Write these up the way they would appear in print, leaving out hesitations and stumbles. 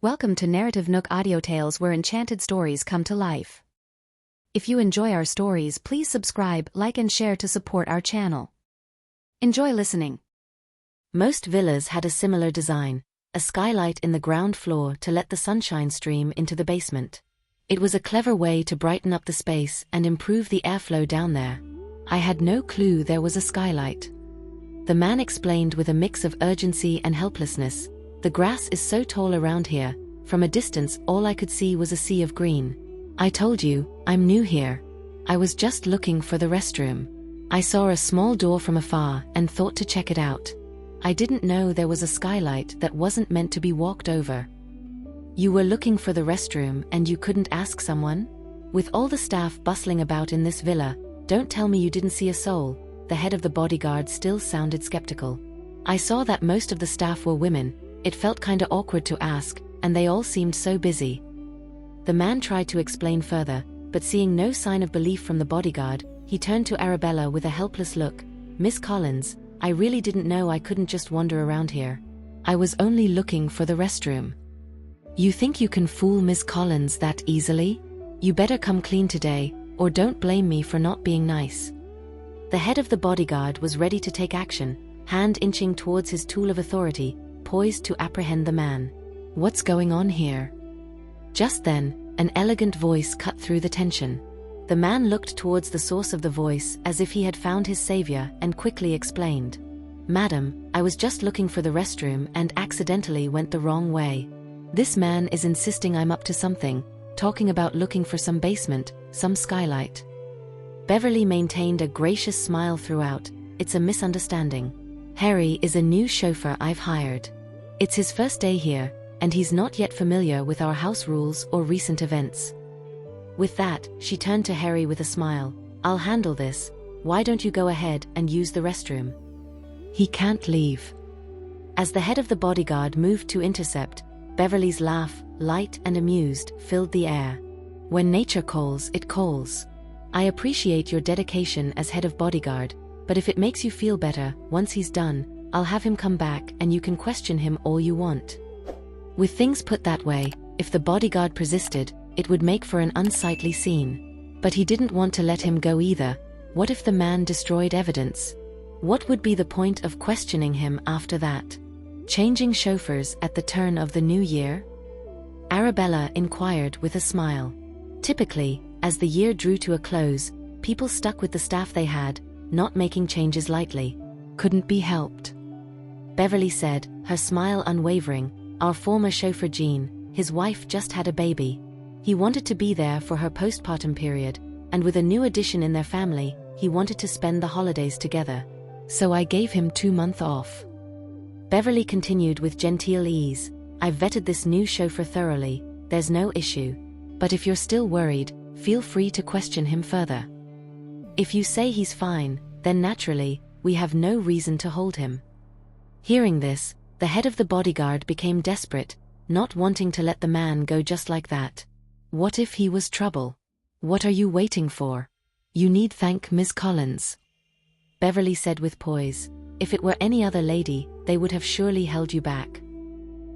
Welcome to NarrativeNook where enchanted stories come to life. If you enjoy our stories, please subscribe, like and share to support our channel. Enjoy listening. Most villas had a similar design, a skylight in the ground floor to let the sunshine stream into the basement. It was a clever way to brighten up the space and improve the airflow down there. I had no clue there was a skylight. The man explained with a mix of urgency and helplessness. The grass is so tall around here, from a distance all I could see was a sea of green. I told you, I'm new here. I was just looking for the restroom. I saw a small door from afar and thought to check it out. I didn't know there was a skylight that wasn't meant to be walked over. You were looking for the restroom and you couldn't ask someone? With all the staff bustling about in this villa, don't tell me you didn't see a soul. The head of the bodyguard still sounded skeptical. I saw that most of the staff were women. It felt kinda awkward to ask, and they all seemed so busy. The man tried to explain further, but seeing no sign of belief from the bodyguard, he turned to Arabella with a helpless look. Miss Collins, I really didn't know I couldn't just wander around here. I was only looking for the restroom. You think you can fool Miss Collins that easily? You better come clean today, or don't blame me for not being nice. The head of the bodyguard was ready to take action, hand inching towards his tool of authority, poised to apprehend the man. What's going on here? Just then, an elegant voice cut through the tension. The man looked towards the source of the voice as if he had found his savior and quickly explained. Madam, I was just looking for the restroom and accidentally went the wrong way. This man is insisting I'm up to something, talking about looking for some basement, some skylight. Beverly maintained a gracious smile throughout. It's a misunderstanding. Harry is a new chauffeur I've hired. It's his first day here, and he's not yet familiar with our house rules or recent events. With that, she turned to Harry with a smile. I'll handle this. Why don't you go ahead and use the restroom? He can't leave. As the head of the bodyguard moved to intercept, Beverly's laugh, light and amused, filled the air. When nature calls, it calls. I appreciate your dedication as head of bodyguard, but if it makes you feel better, once he's done, I'll have him come back and you can question him all you want. With things put that way, if the bodyguard persisted, it would make for an unsightly scene. But he didn't want to let him go either. What if the man destroyed evidence? What would be the point of questioning him after that? Changing chauffeurs at the turn of the new year? Arabella inquired with a smile. Typically, as the year drew to a close, people stuck with the staff they had, not making changes lightly. Couldn't be helped. Beverly said, her smile unwavering. Our former chauffeur Jean, his wife just had a baby. He wanted to be there for her postpartum period, and with a new addition in their family, he wanted to spend the holidays together. So I gave him 2 months off. Beverly continued with genteel ease. I've vetted this new chauffeur thoroughly, there's no issue. But if you're still worried, feel free to question him further. If you say he's fine, then naturally, we have no reason to hold him. Hearing this, the head of the bodyguard became desperate, not wanting to let the man go just like that. What if he was trouble? What are you waiting for? You need thank Miss Collins. Beverly said with poise. If it were any other lady, they would have surely held you back.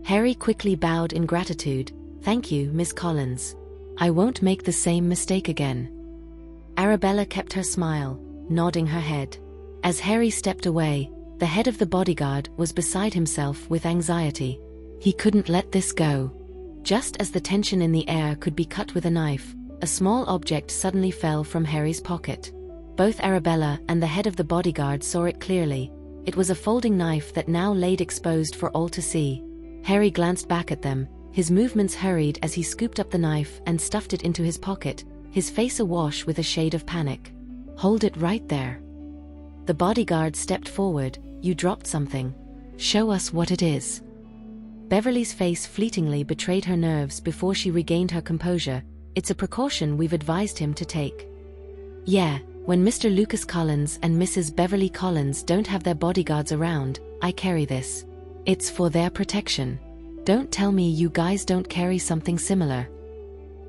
Harry quickly bowed in gratitude. Thank you, Miss Collins. I won't make the same mistake again. Arabella kept her smile, nodding her head. As Harry stepped away, the head of the bodyguard was beside himself with anxiety. He couldn't let this go. Just as the tension in the air could be cut with a knife, a small object suddenly fell from Harry's pocket. Both Arabella and the head of the bodyguard saw it clearly. It was a folding knife that now laid exposed for all to see. Harry glanced back at them, his movements hurried as he scooped up the knife and stuffed it into his pocket, his face awash with a shade of panic. Hold it right there. The bodyguard stepped forward. You dropped something. Show us what it is. Beverly's face fleetingly betrayed her nerves before she regained her composure. It's a precaution we've advised him to take. Yeah, when Mr. Lucas Collins and Mrs. Beverly Collins don't have their bodyguards around, I carry this. It's for their protection. Don't tell me you guys don't carry something similar.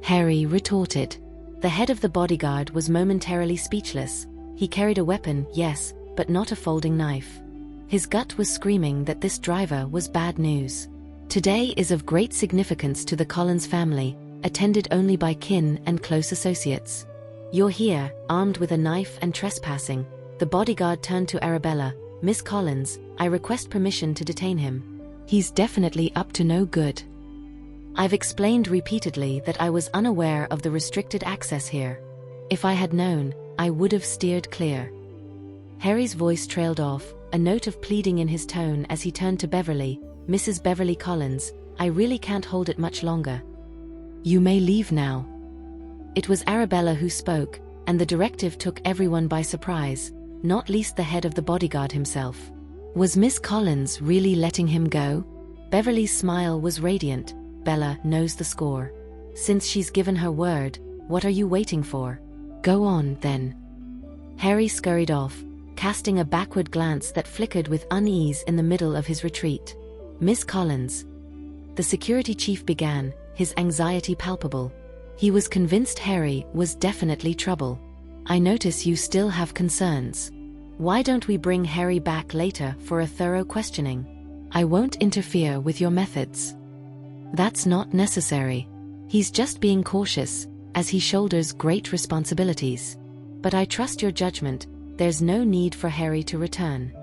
Harry retorted. The head of the bodyguard was momentarily speechless. He carried a weapon, yes, but not a folding knife. His gut was screaming that this driver was bad news. Today is of great significance to the Collins family, attended only by kin and close associates. You're here, armed with a knife and trespassing. The bodyguard turned to Arabella. Miss Collins, I request permission to detain him. He's definitely up to no good. I've explained repeatedly that I was unaware of the restricted access here. If I had known, I would have steered clear. Harry's voice trailed off, a note of pleading in his tone as he turned to Beverly. Mrs. Beverly Collins, I really can't hold it much longer. You may leave now. It was Arabella who spoke, and the directive took everyone by surprise, not least the head of the bodyguard himself. Was Miss Collins really letting him go? Beverly's smile was radiant. Bella knows the score. Since she's given her word, what are you waiting for? Go on, then. Harry scurried off, casting a backward glance that flickered with unease in the middle of his retreat. Miss Collins. The security chief began, his anxiety palpable. He was convinced Harry was definitely trouble. I notice you still have concerns. Why don't we bring Harry back later for a thorough questioning? I won't interfere with your methods. That's not necessary. He's just being cautious, as he shoulders great responsibilities. But I trust your judgment. There's no need for Harry to return.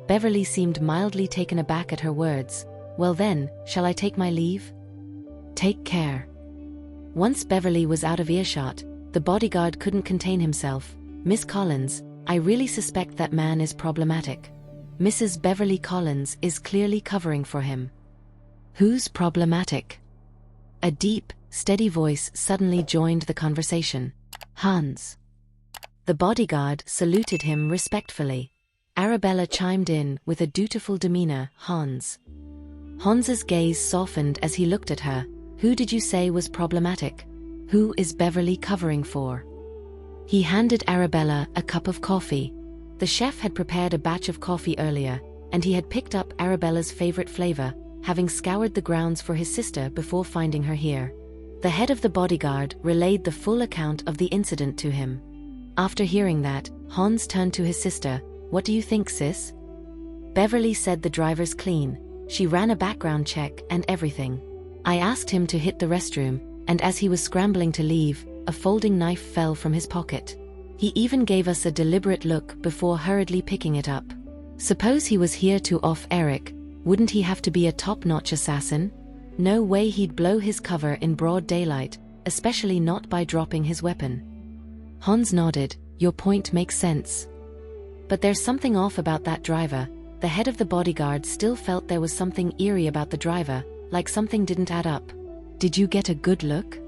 Beverly seemed mildly taken aback at her words. Well then, shall I take my leave? Take care. Once Beverly was out of earshot, the bodyguard couldn't contain himself. Miss Collins, I really suspect that man is problematic. Mrs. Beverly Collins is clearly covering for him. Who's problematic? A deep, steady voice suddenly joined the conversation. Hans. The bodyguard saluted him respectfully. Arabella chimed in with a dutiful demeanor. Hans. Hans's gaze softened as he looked at her. Who did you say was problematic? Who is Beverly covering for? He handed Arabella a cup of coffee. The chef had prepared a batch of coffee earlier, and he had picked up Arabella's favorite flavor, having scoured the grounds for his sister before finding her here. The head of the bodyguard relayed the full account of the incident to him. After hearing that, Hans turned to his sister. What do you think, sis? Beverly said the driver's clean. She ran a background check and everything. I asked him to hit the restroom, and as he was scrambling to leave, a folding knife fell from his pocket. He even gave us a deliberate look before hurriedly picking it up. Suppose he was here to off Eric, wouldn't he have to be a top-notch assassin? No way he'd blow his cover in broad daylight, especially not by dropping his weapon. Hans nodded. Your point makes sense. But there's something off about that driver. The head of the bodyguard still felt there was something eerie about the driver, like something didn't add up. Did you get a good look?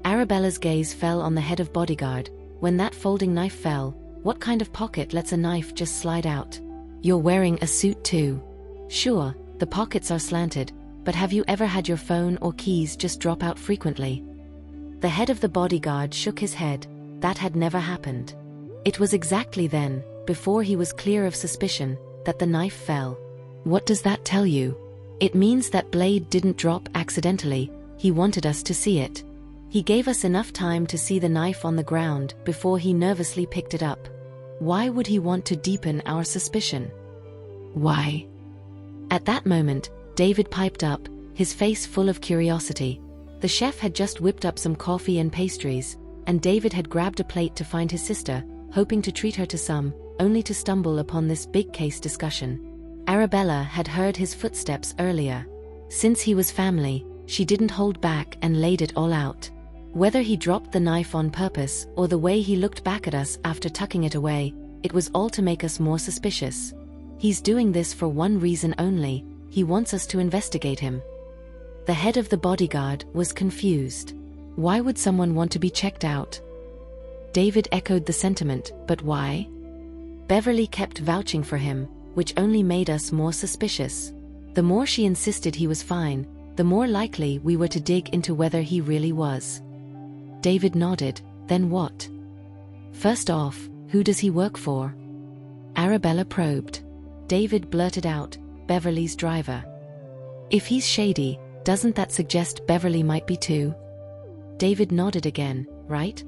Arabella's gaze fell on the head of bodyguard. When that folding knife fell, what kind of pocket lets a knife just slide out? You're wearing a suit too. Sure, the pockets are slanted, but have you ever had your phone or keys just drop out frequently? The head of the bodyguard shook his head. That had never happened. It was exactly then, before he was clear of suspicion, that the knife fell. What does that tell you? It means that blade didn't drop accidentally. He wanted us to see it. He gave us enough time to see the knife on the ground before he nervously picked it up. Why would he want to deepen our suspicion? Why? At that moment, David piped up, his face full of curiosity. The chef had just whipped up some coffee and pastries, and David had grabbed a plate to find his sister, hoping to treat her to some, only to stumble upon this big case discussion. Arabella had heard his footsteps earlier. Since he was family, she didn't hold back and laid it all out. Whether he dropped the knife on purpose or the way he looked back at us after tucking it away, it was all to make us more suspicious. He's doing this for one reason only. He wants us to investigate him. The head of the bodyguard was confused. Why would someone want to be checked out? David echoed the sentiment, but why? Beverly kept vouching for him, which only made us more suspicious. The more she insisted he was fine, the more likely we were to dig into whether he really was. David nodded. Then what? First off, who does he work for? Arabella probed. David blurted out, Beverly's driver. If he's shady, doesn't that suggest Beverly might be too? David nodded again, right?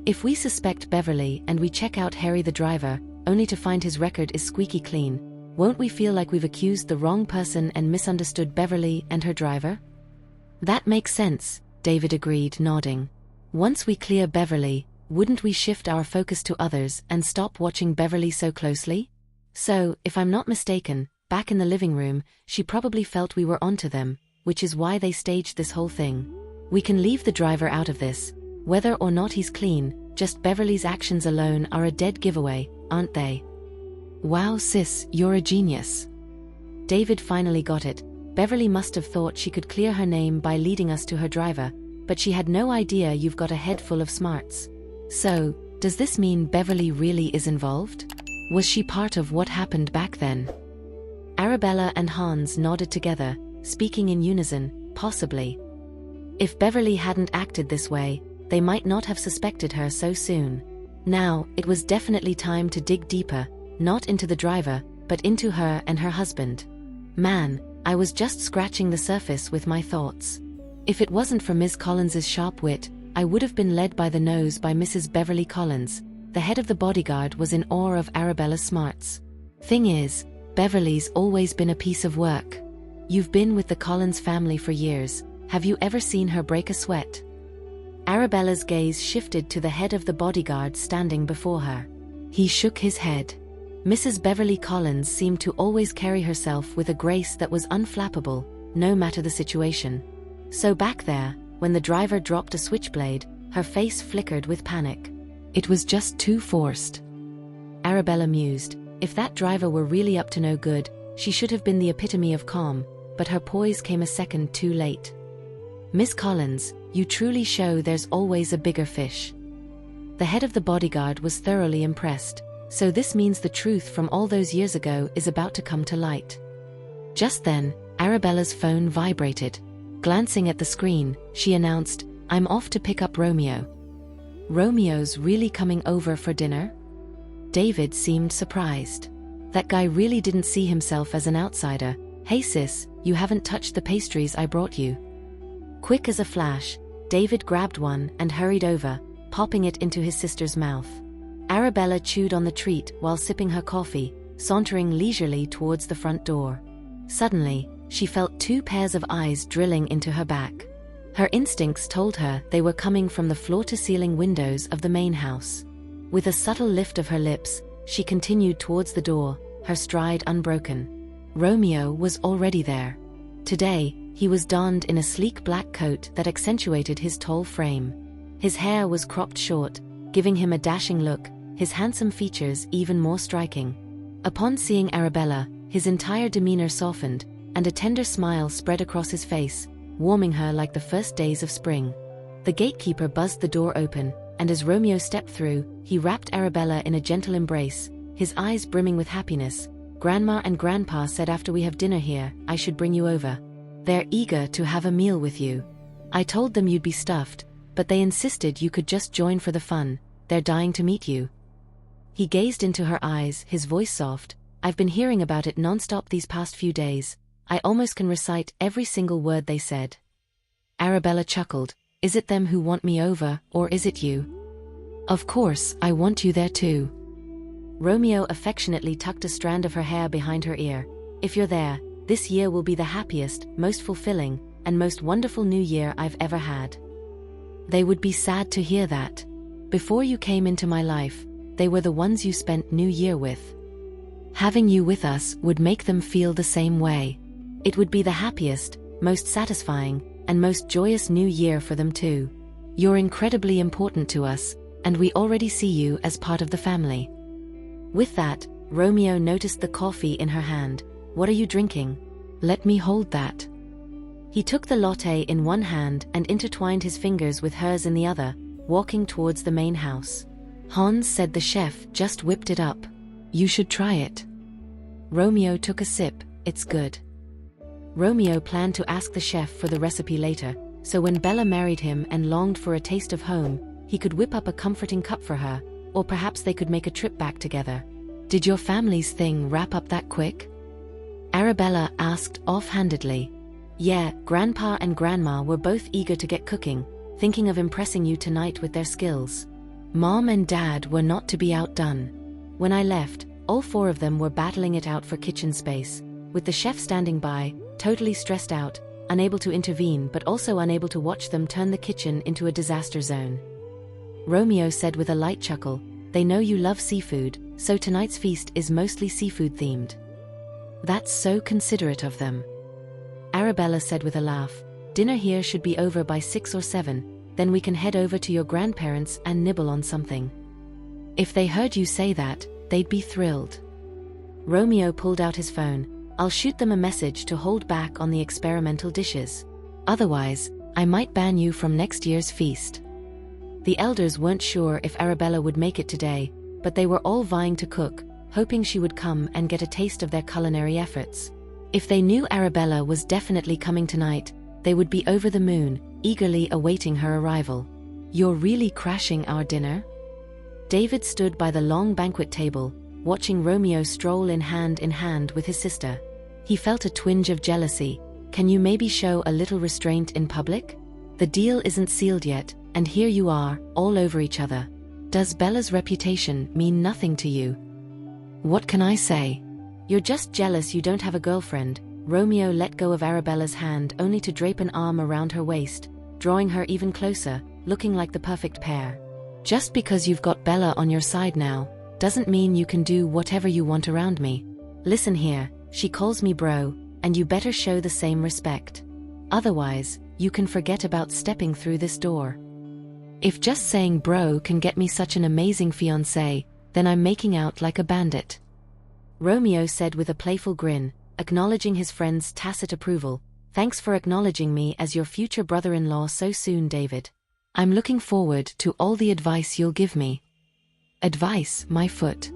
If we suspect Beverly and we check out Harry the driver, only to find his record is squeaky clean, Won't we feel like we've accused the wrong person and misunderstood Beverly and her driver? That makes sense, David agreed, nodding. Once we clear Beverly, wouldn't we shift our focus to others and stop watching Beverly so closely? So, if I'm not mistaken, back in the living room, she probably felt we were onto them, which is why they staged this whole thing. We can leave the driver out of this. Whether or not he's clean, just Beverly's actions alone are a dead giveaway, aren't they? Wow sis, you're a genius. David finally got it. Beverly must have thought she could clear her name by leading us to her driver, but she had no idea you've got a head full of smarts. So, does this mean Beverly really is involved? Was she part of what happened back then? Arabella and Hans nodded together, speaking in unison, possibly. If Beverly hadn't acted this way, they might not have suspected her so soon. Now, it was definitely time to dig deeper, not into the driver, but into her and her husband. Man, I was just scratching the surface with my thoughts. If it wasn't for Ms. Collins's sharp wit, I would have been led by the nose by Mrs. Beverly Collins. The head of the bodyguard was in awe of Arabella's smarts. Thing is, Beverly's always been a piece of work. You've been with the Collins family for years. Have you ever seen her break a sweat? Arabella's gaze shifted to the head of the bodyguard standing before her. He shook his head. Mrs. Beverly Collins seemed to always carry herself with a grace that was unflappable, no matter the situation. So back there, when the driver dropped a switchblade, her face flickered with panic. It was just too forced. Arabella mused. If that driver were really up to no good, she should have been the epitome of calm, but her poise came a second too late. Miss Collins, you truly show there's always a bigger fish. The head of the bodyguard was thoroughly impressed. So this means the truth from all those years ago is about to come to light. Just then, Arabella's phone vibrated. Glancing at the screen, she announced, "I'm off to pick up Romeo." Romeo's really coming over for dinner? David seemed surprised. That guy really didn't see himself as an outsider. Hey sis, you haven't touched the pastries I brought you. Quick as a flash, David grabbed one and hurried over, popping it into his sister's mouth. Arabella chewed on the treat while sipping her coffee, sauntering leisurely towards the front door. Suddenly, she felt two pairs of eyes drilling into her back. Her instincts told her they were coming from the floor-to-ceiling windows of the main house. With a subtle lift of her lips, she continued towards the door, her stride unbroken. Romeo was already there. Today, he was donned in a sleek black coat that accentuated his tall frame. His hair was cropped short, giving him a dashing look, his handsome features even more striking. Upon seeing Arabella, his entire demeanor softened, and a tender smile spread across his face, warming her like the first days of spring. The gatekeeper buzzed the door open, and as Romeo stepped through, he wrapped Arabella in a gentle embrace, his eyes brimming with happiness. "Grandma and Grandpa said after we have dinner here, I should bring you over. They're eager to have a meal with you. I told them you'd be stuffed, but they insisted you could just join for the fun. They're dying to meet you." He gazed into her eyes, his voice soft. "I've been hearing about it nonstop these past few days. I almost can recite every single word they said." Arabella chuckled. "Is it them who want me over, or is it you?" "Of course, I want you there too." Romeo affectionately tucked a strand of her hair behind her ear. "If you're there, this year will be the happiest, most fulfilling, and most wonderful new year I've ever had." They would be sad to hear that. Before you came into my life, they were the ones you spent New Year with. Having you with us would make them feel the same way. It would be the happiest, most satisfying, and most joyous New Year for them too. You're incredibly important to us, and we already see you as part of the family. With that, Romeo noticed the coffee in her hand. "What are you drinking?" "Let me hold that." He took the latte in one hand and intertwined his fingers with hers in the other, walking towards the main house. "Hans said the chef just whipped it up. You should try it." Romeo took a sip. "It's good." Romeo planned to ask the chef for the recipe later, so when Bella married him and longed for a taste of home, he could whip up a comforting cup for her, or perhaps they could make a trip back together. "Did your family's thing wrap up that quick?" Arabella asked offhandedly. "Yeah, Grandpa and Grandma were both eager to get cooking, thinking of impressing you tonight with their skills. Mom and Dad were not to be outdone. When I left, All four of them were battling it out for kitchen space, with the chef standing by, totally stressed out, unable to intervene but also unable to watch them turn the kitchen into a disaster zone. Romeo said with a light chuckle, "They know you love seafood, so tonight's feast is mostly seafood themed." "That's so considerate of them." Arabella said with a laugh, "Dinner here should be over by 6 or 7, then we can head over to your grandparents and nibble on something." "If they heard you say that, they'd be thrilled." Romeo pulled out his phone. "I'll shoot them a message to hold back on the experimental dishes. Otherwise, I might ban you from next year's feast." The elders weren't sure if Arabella would make it today, but they were all vying to cook, hoping she would come and get a taste of their culinary efforts. If they knew Arabella was definitely coming tonight, they would be over the moon, eagerly awaiting her arrival. "You're really crashing our dinner?" David stood by the long banquet table, watching Romeo stroll in hand with his sister. He felt a twinge of jealousy. "Can you maybe show a little restraint in public? The deal isn't sealed yet, and here you are, all over each other. Does Bella's reputation mean nothing to you?" "What can I say? You're just jealous you don't have a girlfriend." Romeo let go of Arabella's hand only to drape an arm around her waist, drawing her even closer, looking like the perfect pair. "Just because you've got Bella on your side now, doesn't mean you can do whatever you want around me. Listen here, she calls me bro, and you better show the same respect. Otherwise, you can forget about stepping through this door." "If just saying bro can get me such an amazing fiancé, then I'm making out like a bandit," Romeo said with a playful grin, acknowledging his friend's tacit approval. "Thanks for acknowledging me as your future brother-in-law so soon, David. I'm looking forward to all the advice you'll give me." "Advice, my foot,"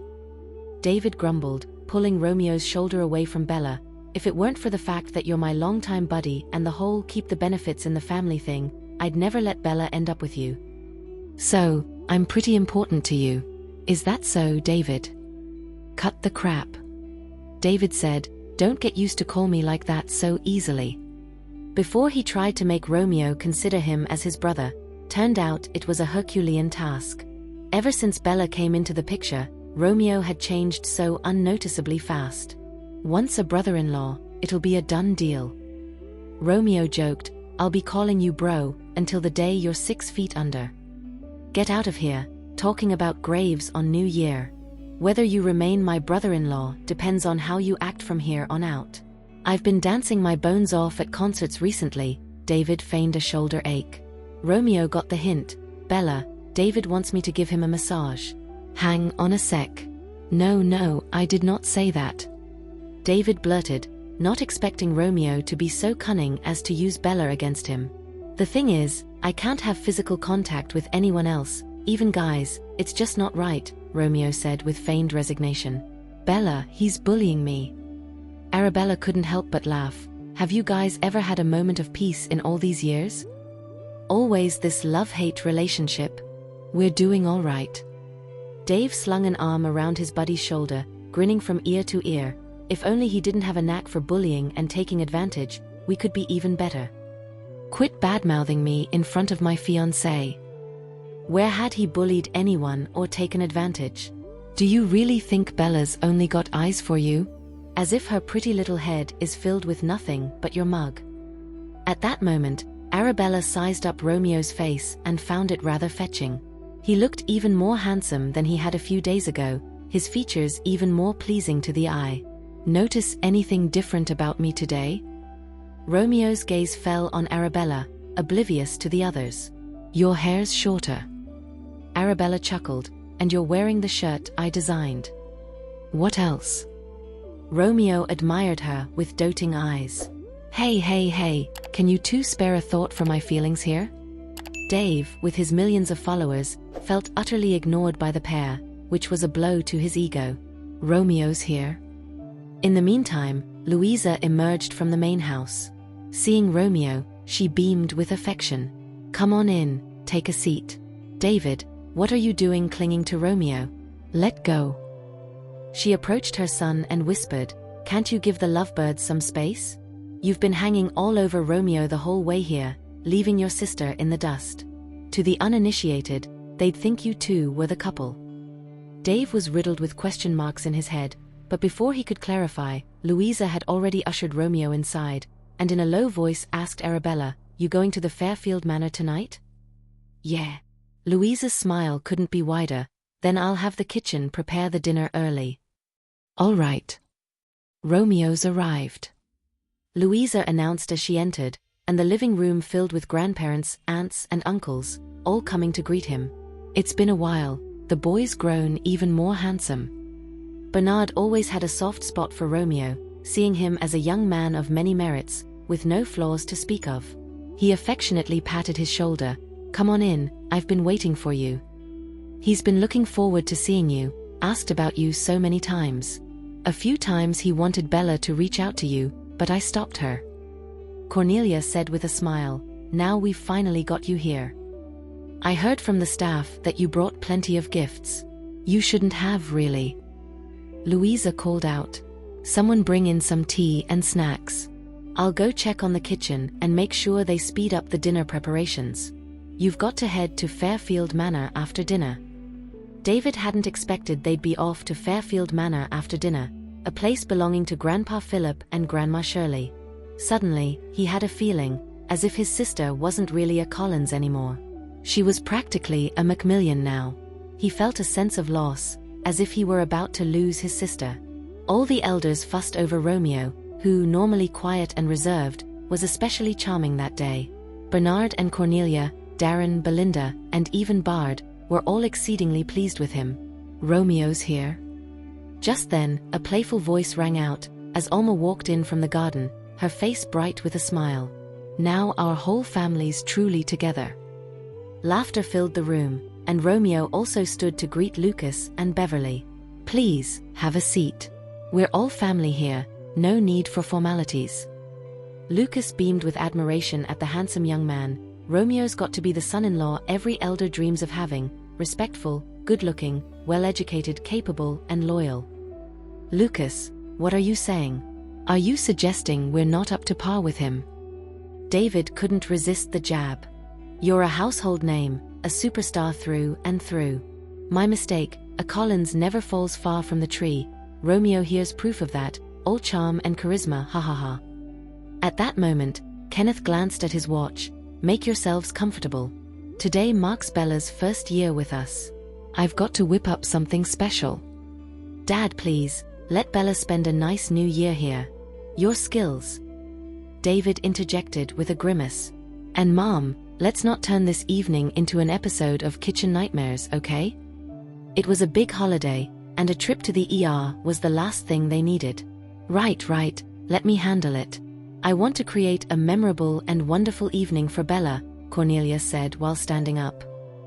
David grumbled, pulling Romeo's shoulder away from Bella. "If it weren't for the fact that you're my longtime buddy and the whole keep the benefits in the family thing, I'd never let Bella end up with you." "So, I'm pretty important to you. Is that so, David?" "Cut the crap," David said. "Don't get used to call me like that so easily." Before he tried to make Romeo consider him as his brother, turned out it was a Herculean task. Ever since Bella came into the picture, Romeo had changed so unnoticeably fast. Once a brother-in-law, it'll be a done deal. Romeo joked, "I'll be calling you bro, until the day you're 6 feet under. Get out of here, talking about graves on New Year. Whether you remain my brother-in-law depends on how you act from here on out. I've been dancing my bones off at concerts recently." David feigned a shoulder ache. Romeo got the hint. "Bella, David wants me to give him a massage." "Hang on a sec. No, I did not say that," David blurted, not expecting Romeo to be so cunning as to use Bella against him. "The thing is, I can't have physical contact with anyone else, even guys. It's just not right," Romeo said with feigned resignation. "Bella, he's bullying me." Arabella couldn't help but laugh. "Have you guys ever had a moment of peace in all these years? Always this love-hate relationship?" "We're doing all right." Dave slung an arm around his buddy's shoulder, grinning from ear to ear. "If only he didn't have a knack for bullying and taking advantage, we could be even better." "Quit bad-mouthing me in front of my fiancé." Where had he bullied anyone or taken advantage? "Do you really think Bella's only got eyes for you? As if her pretty little head is filled with nothing but your mug." At that moment, Arabella sized up Romeo's face and found it rather fetching. He looked even more handsome than he had a few days ago, his features even more pleasing to the eye. "Notice anything different about me today?" Romeo's gaze fell on Arabella, oblivious to the others. "Your hair's shorter." Arabella chuckled. "And you're wearing the shirt I designed." "What else?" Romeo admired her with doting eyes. Hey, can you two spare a thought for my feelings here?" Dave, with his millions of followers, felt utterly ignored by the pair, which was a blow to his ego. "Romeo's here." In the meantime, Louisa emerged from the main house. Seeing Romeo, she beamed with affection. "Come on in, take a seat." "David, what are you doing clinging to Romeo? Let go." She approached her son and whispered, "Can't you give the lovebirds some space? You've been hanging all over Romeo the whole way here, leaving your sister in the dust. To the uninitiated, they'd think you two were the couple." Dave was riddled with question marks in his head, but before he could clarify, Louisa had already ushered Romeo inside, and in a low voice asked Arabella, "You going to the Fairfield Manor tonight?" "Yeah." Louisa's smile couldn't be wider. "Then I'll have the kitchen prepare the dinner early." "All right." Romeo's arrived, Louisa announced as she entered, and the living room filled with grandparents, aunts, and uncles, all coming to greet him. It's been a while. The boy's grown even more handsome. Bernard always had a soft spot for Romeo, seeing him as a young man of many merits, with no flaws to speak of. He affectionately patted his shoulder. "Come on in, I've been waiting for you. He's been looking forward to seeing you, asked about you so many times. A few times he wanted Bella to reach out to you, but I stopped her." Cornelia said with a smile, "Now we've finally got you here. I heard from the staff that you brought plenty of gifts. You shouldn't have, really." Louisa called out, "Someone bring in some tea and snacks. I'll go check on the kitchen and make sure they speed up the dinner preparations. You've got to head to Fairfield Manor after dinner." David hadn't expected they'd be off to Fairfield Manor after dinner, a place belonging to Grandpa Philip and Grandma Shirley. Suddenly, he had a feeling, as if his sister wasn't really a Collins anymore. She was practically a Macmillan now. He felt a sense of loss, as if he were about to lose his sister. All the elders fussed over Romeo, who, normally quiet and reserved, was especially charming that day. Bernard and Cornelia, Darren, Belinda, and even Bard, were all exceedingly pleased with him. "Romeo's here?" Just then, a playful voice rang out, as Alma walked in from the garden, her face bright with a smile. "Now our whole family's truly together." Laughter filled the room, and Romeo also stood to greet Lucas and Beverly. "Please, have a seat. We're all family here, no need for formalities." Lucas beamed with admiration at the handsome young man. Romeo's got to be the son-in-law every elder dreams of having, respectful, good-looking, well-educated, capable, and loyal. "Lucas, what are you saying? Are you suggesting we're not up to par with him?" David couldn't resist the jab. "You're a household name, a superstar through and through." "My mistake, a Collins never falls far from the tree. Romeo here's proof of that, all charm and charisma, ha ha ha." At that moment, Kenneth glanced at his watch. "Make yourselves comfortable. Today marks Bella's first year with us. I've got to whip up something special." "Dad, please, let Bella spend a nice new year here. Your skills." David interjected with a grimace. "And Mom, let's not turn this evening into an episode of Kitchen Nightmares, okay?" It was a big holiday, and a trip to the ER was the last thing they needed. Right, let me handle it. I want to create a memorable and wonderful evening for Bella," Cornelia said while standing up.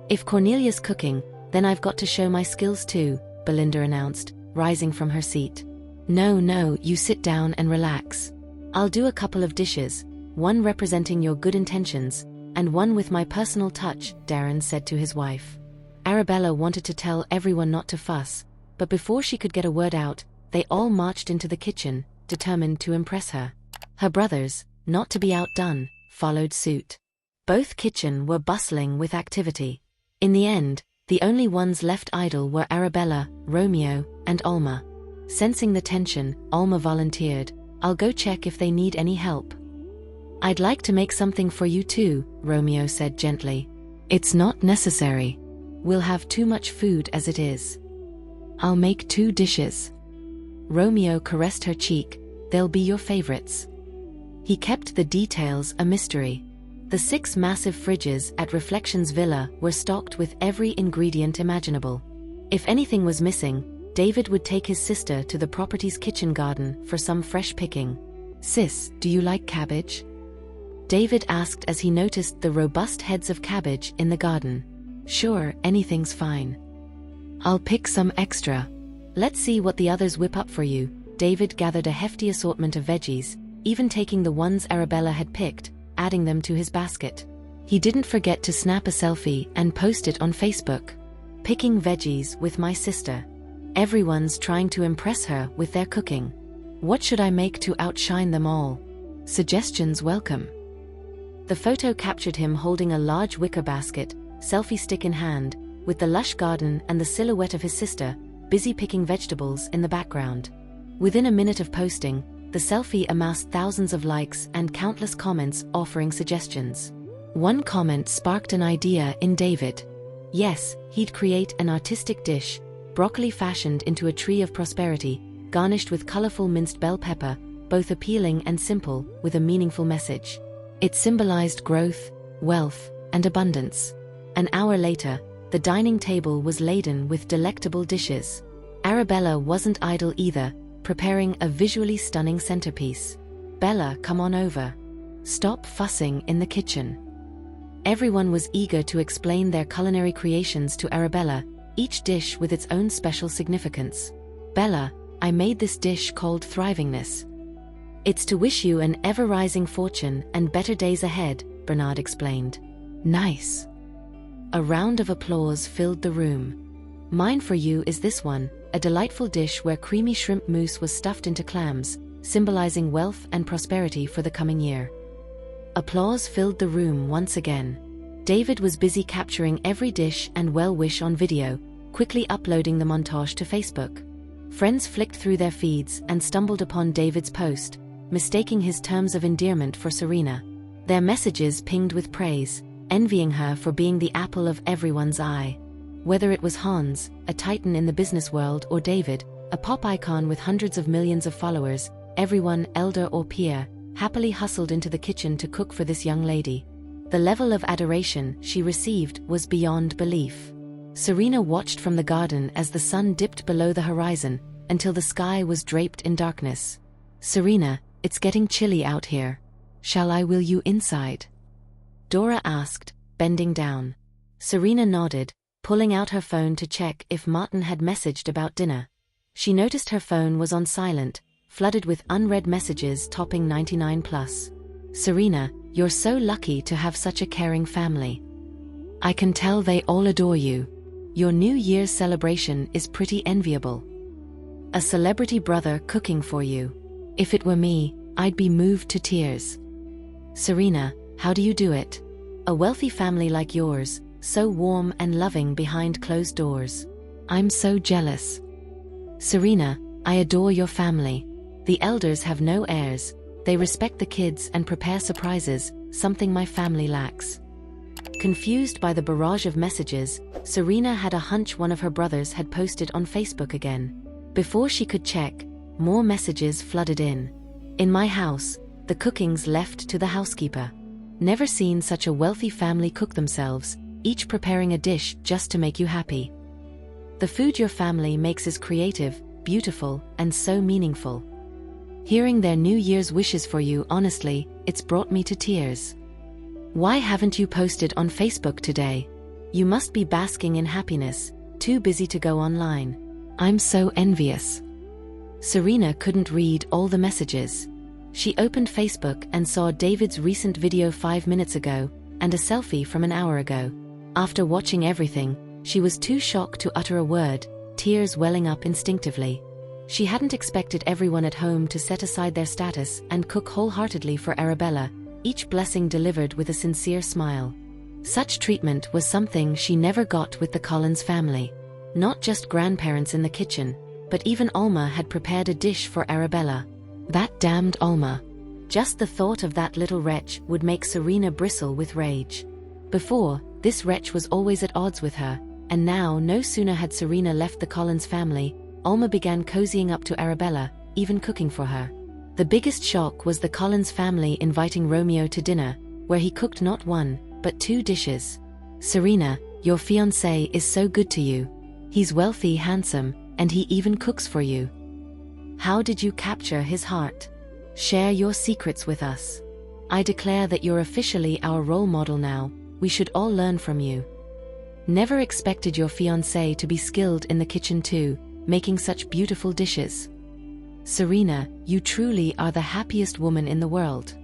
"If Cornelia's cooking, then I've got to show my skills too," Belinda announced, rising from her seat. No, you sit down and relax. I'll do a couple of dishes, one representing your good intentions, and one with my personal touch," Darren said to his wife. Arabella wanted to tell everyone not to fuss, but before she could get a word out, they all marched into the kitchen, determined to impress her. Her brothers, not to be outdone, followed suit. Both kitchens were bustling with activity. In the end, the only ones left idle were Arabella, Romeo, and Alma. Sensing the tension, Alma volunteered, "I'll go check if they need any help." "I'd like to make something for you too," Romeo said gently. "It's not necessary. We'll have too much food as it is. I'll make 2 dishes." Romeo caressed her cheek. "They'll be your favorites." He kept the details a mystery. The 6 massive fridges at Reflections Villa were stocked with every ingredient imaginable. If anything was missing, David would take his sister to the property's kitchen garden for some fresh picking. "Sis, do you like cabbage?" David asked as he noticed the robust heads of cabbage in the garden. "Sure, anything's fine. I'll pick some extra. Let's see what the others whip up for you." David gathered a hefty assortment of veggies, even taking the ones Arabella had picked, adding them to his basket. He didn't forget to snap a selfie and post it on Facebook. "Picking veggies with my sister. Everyone's trying to impress her with their cooking. What should I make to outshine them all? Suggestions welcome." The photo captured him holding a large wicker basket, selfie stick in hand, with the lush garden and the silhouette of his sister, busy picking vegetables in the background. Within a minute of posting, the selfie amassed thousands of likes and countless comments offering suggestions. One comment sparked an idea in David. Yes, he'd create an artistic dish, broccoli fashioned into a tree of prosperity, garnished with colorful minced bell pepper, both appealing and simple, with a meaningful message. It symbolized growth, wealth, and abundance. An hour later, the dining table was laden with delectable dishes. Arabella wasn't idle either, preparing a visually stunning centerpiece. "Bella, come on over. Stop fussing in the kitchen." Everyone was eager to explain their culinary creations to Arabella, each dish with its own special significance. "Bella, I made this dish called Thrivingness. It's to wish you an ever-rising fortune and better days ahead," Bernard explained. "Nice." A round of applause filled the room. "Mine for you is this one, a delightful dish where creamy shrimp mousse was stuffed into clams, symbolizing wealth and prosperity for the coming year." Applause filled the room once again. David was busy capturing every dish and well-wish on video, quickly uploading the montage to Facebook. Friends flicked through their feeds and stumbled upon David's post, mistaking his terms of endearment for Serena. Their messages pinged with praise, envying her for being the apple of everyone's eye. Whether it was Hans, a titan in the business world, or David, a pop icon with hundreds of millions of followers, everyone, elder or peer, happily hustled into the kitchen to cook for this young lady. The level of adoration she received was beyond belief. Serena watched from the garden as the sun dipped below the horizon, until the sky was draped in darkness. "Serena, it's getting chilly out here. Shall I wheel you inside?" Dora asked, bending down. Serena nodded, pulling out her phone to check if Martin had messaged about dinner. She noticed her phone was on silent, flooded with unread messages topping 99+. "Serena, you're so lucky to have such a caring family. I can tell they all adore you. Your New Year's celebration is pretty enviable. A celebrity brother cooking for you. If it were me, I'd be moved to tears. Serena, how do you do it? A wealthy family like yours, so warm and loving behind closed doors. I'm so jealous. Serena, I adore your family. The elders have no heirs, they respect the kids and prepare surprises, something my family lacks." Confused by the barrage of messages, Serena had a hunch one of her brothers had posted on Facebook again. Before she could check, more messages flooded in. "In my house, the cooking's left to the housekeeper. Never seen such a wealthy family cook themselves, each preparing a dish just to make you happy. The food your family makes is creative, beautiful, and so meaningful. Hearing their New Year's wishes for you, honestly, it's brought me to tears. Why haven't you posted on Facebook today? You must be basking in happiness, too busy to go online. I'm so envious." Serena couldn't read all the messages. She opened Facebook and saw David's recent video 5 minutes ago, and a selfie from an hour ago. After watching everything, she was too shocked to utter a word, tears welling up instinctively. She hadn't expected everyone at home to set aside their status and cook wholeheartedly for Arabella, each blessing delivered with a sincere smile. Such treatment was something she never got with the Collins family. Not just grandparents in the kitchen, but even Alma had prepared a dish for Arabella. That damned Alma. Just the thought of that little wretch would make Serena bristle with rage. Before, this wretch was always at odds with her, and now no sooner had Serena left the Collins family, Alma began cozying up to Arabella, even cooking for her. The biggest shock was the Collins family inviting Romeo to dinner, where he cooked not one, but 2 dishes. "Serena, your fiancé is so good to you. He's wealthy, handsome, and he even cooks for you. How did you capture his heart? Share your secrets with us. I declare that you're officially our role model now, we should all learn from you. Never expected your fiancé to be skilled in the kitchen too, making such beautiful dishes. Serena, you truly are the happiest woman in the world."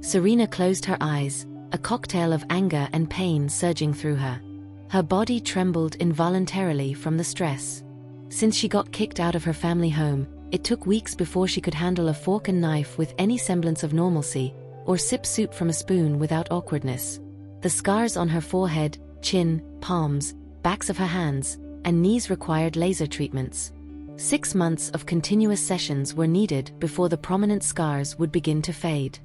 Serena closed her eyes, a cocktail of anger and pain surging through her. Her body trembled involuntarily from the stress. Since she got kicked out of her family home, it took weeks before she could handle a fork and knife with any semblance of normalcy, or sip soup from a spoon without awkwardness. The scars on her forehead, chin, palms, backs of her hands, and knees required laser treatments. 6 months of continuous sessions were needed before the prominent scars would begin to fade.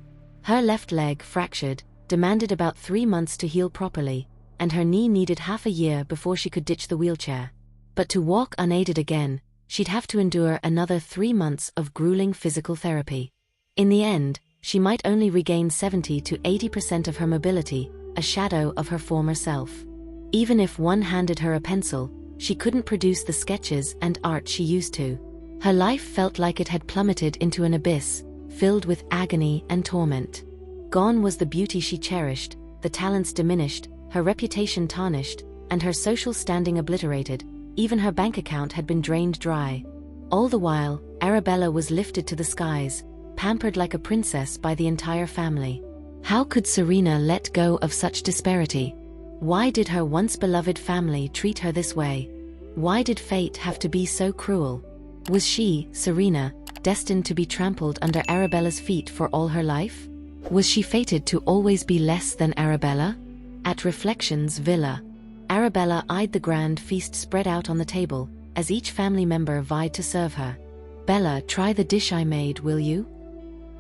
Her left leg, fractured, demanded about 3 months to heal properly, and her knee needed half a year before she could ditch the wheelchair. But to walk unaided again, she'd have to endure another 3 months of grueling physical therapy. In the end, she might only regain 70 to 80% of her mobility, a shadow of her former self. Even if one handed her a pencil, she couldn't produce the sketches and art she used to. Her life felt like it had plummeted into an abyss, filled with agony and torment. Gone was the beauty she cherished, the talents diminished, her reputation tarnished, and her social standing obliterated. Even her bank account had been drained dry. All the while, Arabella was lifted to the skies, pampered like a princess by the entire family. How could Serena let go of such disparity? Why did her once beloved family treat her this way? Why did fate have to be so cruel? Was she, Serena, destined to be trampled under Arabella's feet for all her life? Was she fated to always be less than Arabella? At Reflections Villa, Arabella eyed the grand feast spread out on the table, as each family member vied to serve her. "Bella, try the dish I made, will you?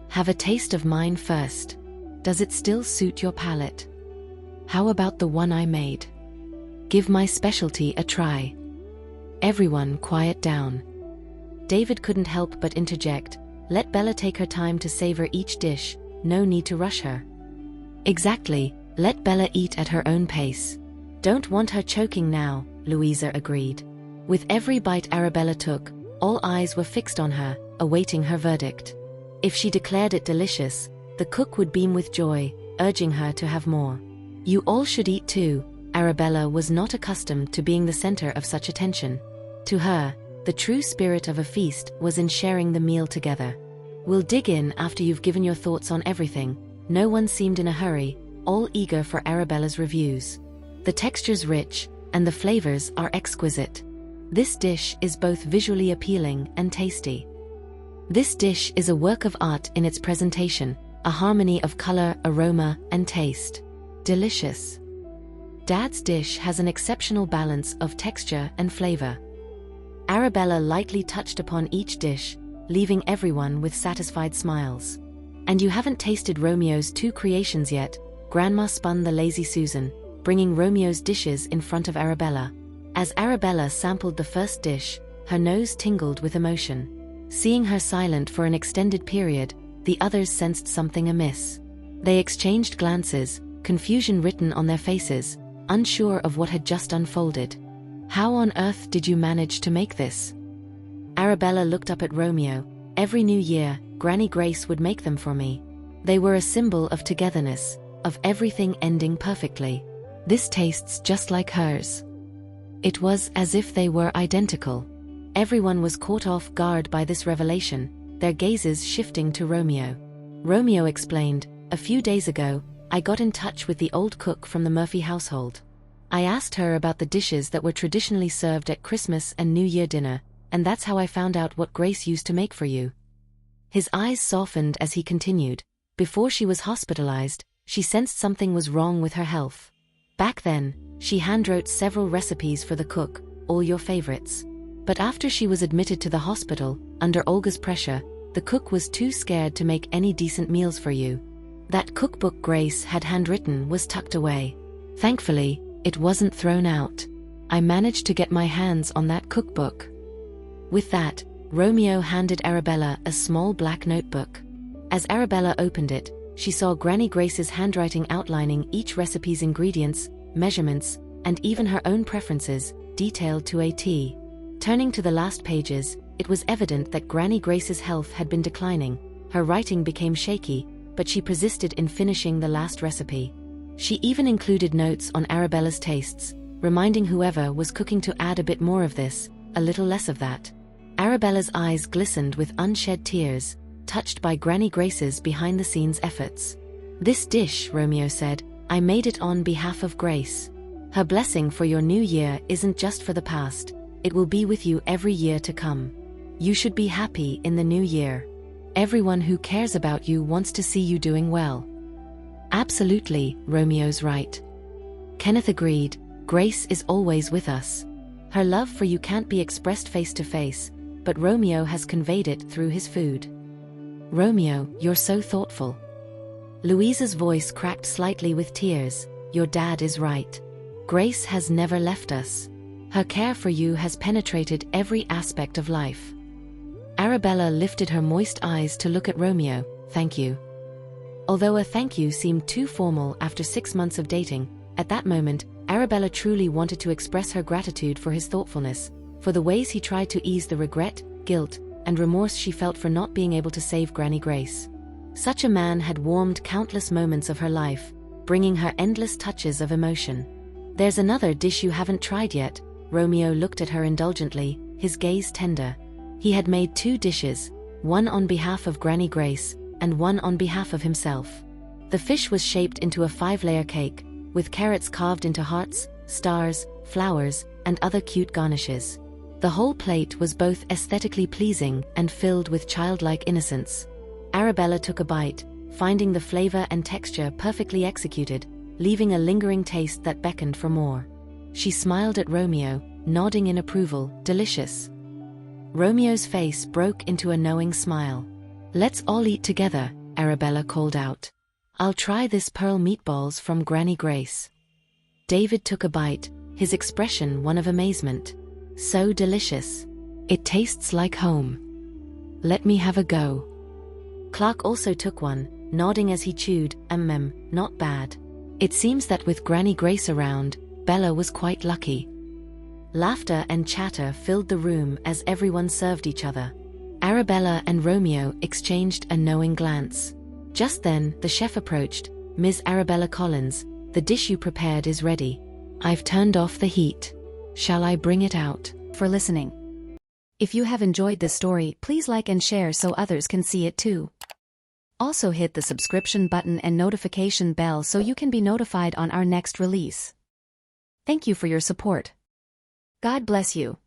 Have a taste of mine first. Does it still suit your palate? How about the one I made? Give my specialty a try." Everyone quiet down. David couldn't help but interject, "Let Bella take her time to savor each dish, no need to rush her." "Exactly, let Bella eat at her own pace. Don't want her choking now," Louisa agreed. With every bite Arabella took, all eyes were fixed on her, awaiting her verdict. If she declared it delicious, the cook would beam with joy, urging her to have more. "You all should eat too." Arabella was not accustomed to being the center of such attention. To her, the true spirit of a feast was in sharing the meal together. "We'll dig in after you've given your thoughts on everything." No one seemed in a hurry, all eager for Arabella's reviews. "The texture's rich, and the flavors are exquisite. This dish is both visually appealing and tasty. This dish is a work of art in its presentation, a harmony of color, aroma, and taste. Delicious. Dad's dish has an exceptional balance of texture and flavor." Arabella lightly touched upon each dish, leaving everyone with satisfied smiles. "And you haven't tasted Romeo's 2 creations yet." Grandma spun the Lazy Susan, bringing Romeo's dishes in front of Arabella. As Arabella sampled the first dish, her nose tingled with emotion. Seeing her silent for an extended period, the others sensed something amiss. They exchanged glances, confusion written on their faces, unsure of what had just unfolded. "How on earth did you manage to make this?" Arabella looked up at Romeo. "Every new year, Granny Grace would make them for me. They were a symbol of togetherness, of everything ending perfectly. This tastes just like hers." It was as if they were identical. Everyone was caught off guard by this revelation, their gazes shifting to Romeo. Romeo explained, "A few days ago, I got in touch with the old cook from the Murphy household. I asked her about the dishes that were traditionally served at Christmas and New Year dinner, and that's how I found out what Grace used to make for you." His eyes softened as he continued, "Before she was hospitalized, she sensed something was wrong with her health. Back then, she handwrote several recipes for the cook, all your favorites. But after she was admitted to the hospital, under Olga's pressure, the cook was too scared to make any decent meals for you. That cookbook Grace had handwritten was tucked away. Thankfully, it wasn't thrown out. I managed to get my hands on that cookbook." With that, Romeo handed Arabella a small black notebook. As Arabella opened it, she saw Granny Grace's handwriting outlining each recipe's ingredients, measurements, and even her own preferences, detailed to a T. Turning to the last pages, it was evident that Granny Grace's health had been declining. Her writing became shaky, but she persisted in finishing the last recipe. She even included notes on Arabella's tastes, reminding whoever was cooking to add a bit more of this, a little less of that. Arabella's eyes glistened with unshed tears, touched by Granny Grace's behind-the-scenes efforts. "This dish," Romeo said, "I made it on behalf of Grace. Her blessing for your new year isn't just for the past, it will be with you every year to come. You should be happy in the new year. Everyone who cares about you wants to see you doing well." "Absolutely, Romeo's right." Kenneth agreed, "Grace is always with us. Her love for you can't be expressed face to face, but Romeo has conveyed it through his food. Romeo, you're so thoughtful. Louise's voice cracked slightly with tears. Your dad is right. Grace has never left us. Her care for you has penetrated every aspect of life. Arabella lifted her moist eyes to look at Romeo. Thank you. Although a thank you seemed too formal after 6 months of dating, at that moment, Arabella truly wanted to express her gratitude for his thoughtfulness, for the ways he tried to ease the regret, guilt, and remorse she felt for not being able to save Granny Grace. Such a man had warmed countless moments of her life, bringing her endless touches of emotion. There's another dish you haven't tried yet. Romeo looked at her indulgently, his gaze tender. He had made 2 dishes, one on behalf of Granny Grace, and one on behalf of himself. The fish was shaped into a 5-layer cake, with carrots carved into hearts, stars, flowers, and other cute garnishes. The whole plate was both aesthetically pleasing and filled with childlike innocence. Arabella took a bite, finding the flavor and texture perfectly executed, leaving a lingering taste that beckoned for more. She smiled at Romeo, nodding in approval. Delicious. Romeo's face broke into a knowing smile. Let's all eat together, Arabella called out. I'll try this pearl meatballs from Granny Grace. David took a bite, his expression one of amazement. So delicious. It tastes like home. Let me have a go. Clark also took one, nodding as he chewed. Not bad. It seems that with Granny Grace around, Bella was quite lucky. Laughter and chatter filled the room as everyone served each other. Arabella and Romeo exchanged a knowing glance. Just then, the chef approached. Ms. Arabella Collins, the dish you prepared is ready. I've turned off the heat. Shall I bring it out? For listening. If you have enjoyed this story, please like and share so others can see it too. Also hit the subscription button and notification bell so you can be notified on our next release. Thank you for your support. God bless you.